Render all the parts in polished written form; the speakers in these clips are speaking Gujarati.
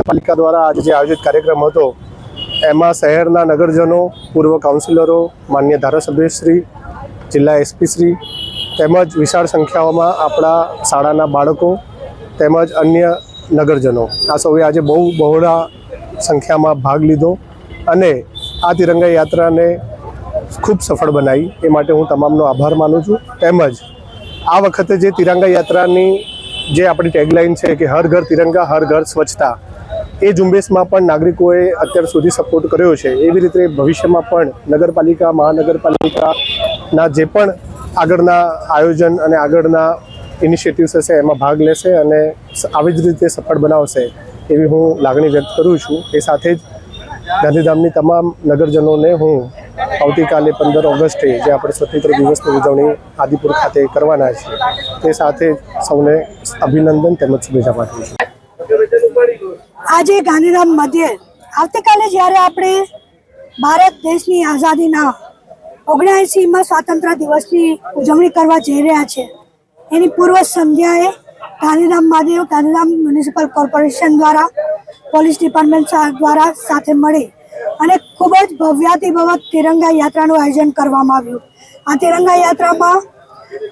नगरपालिका द्वारा आज जो आयोजित कार्यक्रम હતો એમાં શહેરના નગરજનો, પૂર્વ કાઉન્સિલરો, માન્ય ધારાસભ્યશ્રી, જિલ્લા એસપીશ્રી તેમજ વિશાળ સંખ્યામાં આપણા શાળાના બાળકો તેમજ અન્ય નગરજનો આ સૌએ આજે બહુ બહોળા સંખ્યામાં ભાગ લીધો અને આ તિરંગા યાત્રાને ખૂબ સફળ બનાવી એ માટે હું તમામનો આભાર માનું છું। તેમજ આ વખતે જે તિરંગા યાત્રાની જે આપણી ટેગલાઇન છે કે હર ઘર તિરંગા હર ઘર સ્વચ્છતા એ ઝુંબેશમાં પણ નાગરિકોએ અત્યાર સુધી સપોર્ટ કર્યો છે। એવી રીતે ભવિષ્યમાં પણ નગરપાલિકા, મહાનગરપાલિકાના જે પણ આગળના આયોજન અને આગળના ઇનિશિયેટિવ્સ હશે એમાં ભાગ લેશે અને આવી જ રીતે સફળ બનાવશે એવી હું લાગણી વ્યક્ત કરું છું। એ સાથે જ ગાંધીધામની તમામ નગરજનોને હું આવતીકાલે 15 ઓગસ્ટે જે આપણે સ્વતંત્ર દિવસની ઉજવણી આદિપુર ખાતે કરવાના છીએ તે સાથે સૌને અભિનંદન તેમજ શુભેચ્છા પાઠવું છું। આજે ગાંધીધામ મધ્યે આવતીકાલે જ્યારે આપણે ભારત દેશની આઝાદીના 79માં સ્વાતંત્ર્ય દિવસની ઉજવણી કરવા જઈ રહ્યા છે એની પૂર્વ સંધ્યાએ ગાંધીધામ મહાદેવ ગાંધીધામ મ્યુનિસિપલ કોર્પોરેશન દ્વારા પોલીસ ડિપાર્ટમેન્ટ દ્વારા સાથે મળી અને ખૂબ જ ભવ્યાતિ ભવ્ય તિરંગા યાત્રાનું આયોજન કરવામાં આવ્યું। આ તિરંગા યાત્રામાં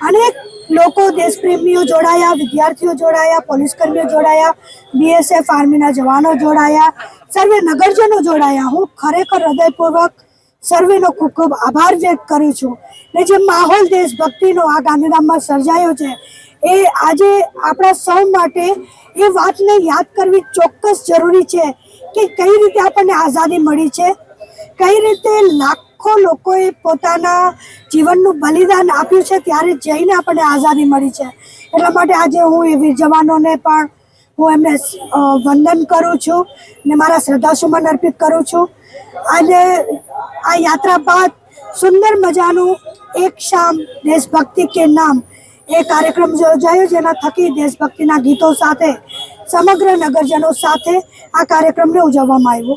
અનેક લોકો, દેશપ્રેમીઓ જોડાયા, વિદ્યાર્થીઓ જોડાયા, પોલીસકર્મીઓ જોડાયા, બીએસએફ આર્મીના જવાનો જોડાયા, સર્વે નગરજનો જોડાયા। હું ખરેખર હૃદયપૂર્વક સર્વેનો ખૂબ ખૂબ આભાર વ્યક્ત કરું છું। ને જે માહોલ દેશભક્તિનો આ ગાંધીધામમાં સર્જાયો છે એ આજે આપણા સૌ માટે એ વાતને યાદ કરવી ચોક્કસ જરૂરી છે કે કઈ રીતે આપણને આઝાદી મળી છે, કઈ રીતે લાખો લોકોએ પોતાના જીવનનું બલિદાન આપ્યું છે ત્યારે જઈને આપણને આઝાદી મળી છે। એટલા માટે આજે હું એ વીર જવાનોને પણ હું એમને વંદન કરું છું ને મારા શ્રદ્ધાસુમન અર્પિત કરું છું। આજે આ યાત્રા બાદ સુંદર મજાનું એક શામ દેશભક્તિ કે નામ એ કાર્યક્રમ યોજાયો જેના થકી દેશભક્તિના ગીતો સાથે સમગ્ર નગરજનો સાથે આ કાર્યક્રમને ઉજવવામાં આવ્યો।